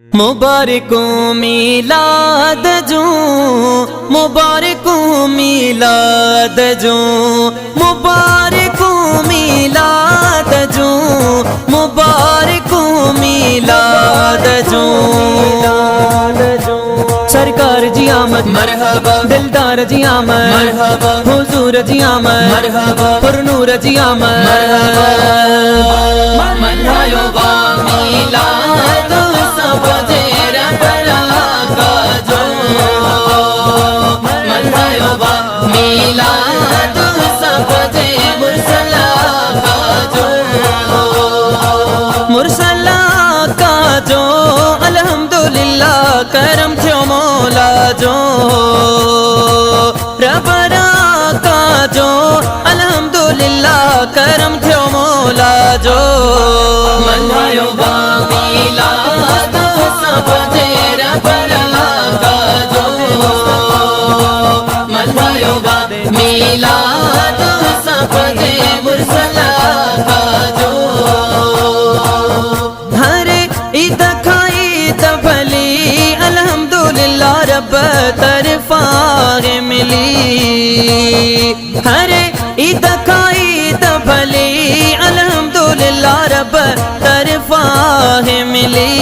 मुबारकों मिलाद जो, मुबारकों मिलाद जो, मुबारकों मिलाद जो, मुबारकों मिलाद जो। सरकार जी आमद मरहबा, दिलदार जी आमद मरहबा, हुजूर जी आमद मरहबा, पुरनूर जी आमद मरहबा। मनायो बा मिलाद सब जेरा बरा का जो, मनायो बा मिलाद सब जे मुरसला का जो, मुरसला का जो अल्हम्दुलिल्लाह करम थो मौला जो, रबरा का जो अल्हम्दुलिल्लाह करम थो मौला जो। मनायो बा मिलाद सब जेरा बरा का जो, मनायो बा मिलाद सब जे मुरसला का जो। हरे ईद खाई तबली अल्हम्दुलिल्लाह रब तरफा मिली, हरे ईद खाई तबली अल्हम्दुलिल्लाह रब तरफा मिली।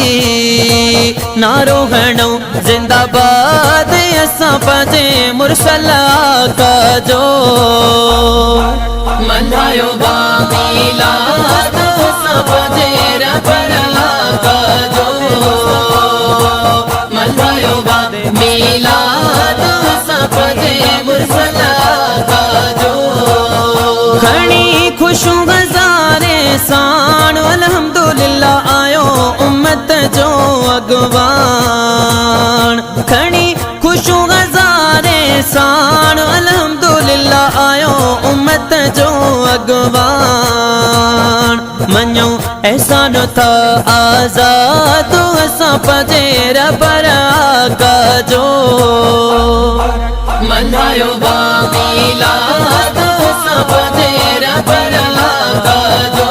नारो हणो जिंदाबाद असा पजे मुरसला का जो, मनायो बा मिलाद सब जेरा बरा का जो, मनायो बा मिलाद सब जे मुरसला का जो। खणी खुशू गजारे सान अल्हम्दुलिल्लाह आयो उम्मत जो अगवान, खणी खुशू गजारे सान अल्हम्दुलिल्लाह आयो उम्मत जो अगवान। मनो एहसान था आजाद असा पजेरा बरा का जो, मनायो बा मिलाद सब जेरा बरा का जो,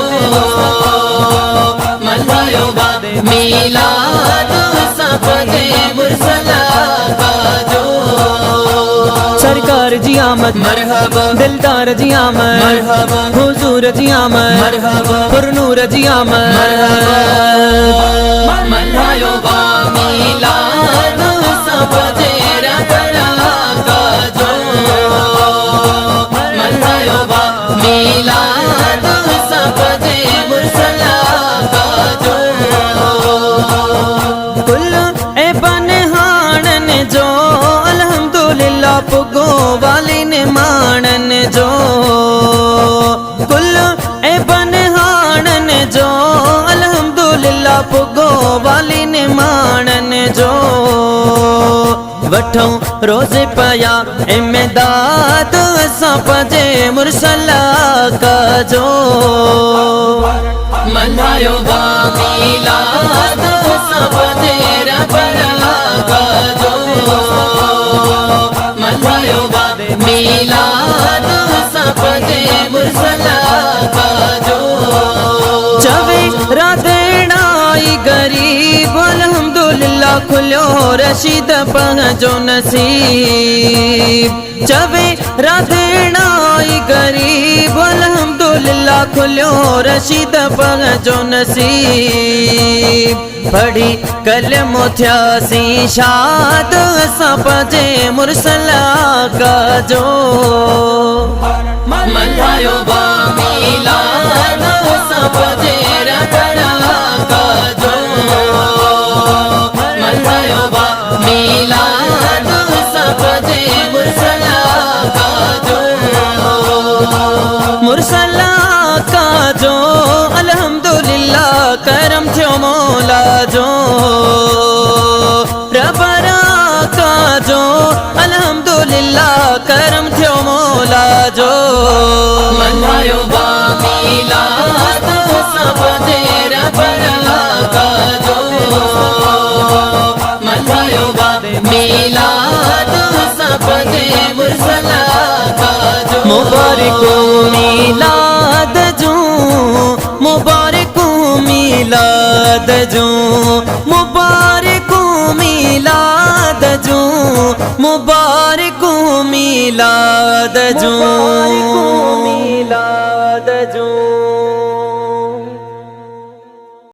मनायो बा मिलाद सब जे मुरसला का जो। सरकार जी आमद मरहबा, दिलदार जी आमद मरहबा, हुजूर जी आमद मरहबा, पुरनूर जी आमद मरहबा। मनायो बा मिलाद सब जेरा बरा का जो, मनायो बा मिलाद सब जे मुरसला का जो। कुल ए बनहानन जो अल्हम्दुलिल्लाह पुगो वाली ने मानन जो, कुल ए बनहानन जो अल्हम्दुलिल्लाह पुगो वाली ने मानन जो। वठो रोज़े पया इमदाद असा पजे मुरसला का जो, मनायो बा मिलाद सब जेरा बरा का जो, मनायो बा मिलाद सब जे मुरसला का जो। चवे राधेड़ाई गरीब अल्हम्दुलिल्लाह खुलो रशीद पहुंचो नसीब, चवे राधेड़ाई गरीब अल्हम्दुलिल्लाह खुलो रशीद पहुंचो नसीब। पढ़ी कलमो थ्यासी शाद असा पजे मुरसला का जो, मनायो बा मिलाद सब जेरा बरा का जो, मनायो बा मिलाद सब जे मुरसला का जो, मुरसला का जो अल्हम्दुलिल्लाह करम थो मौला जो, रबरा का जो अल्हम्दुलिल्लाह करम थो मौला जो। मनायो बा मिलाद सब जेरा बरा का जो, मनायो बा मिलाद सब जे मुरसला का जो। मुबारकों मिलाद जो, मुबारकों मिलाद जो, मुबारक जो मुबारक मिलाद जो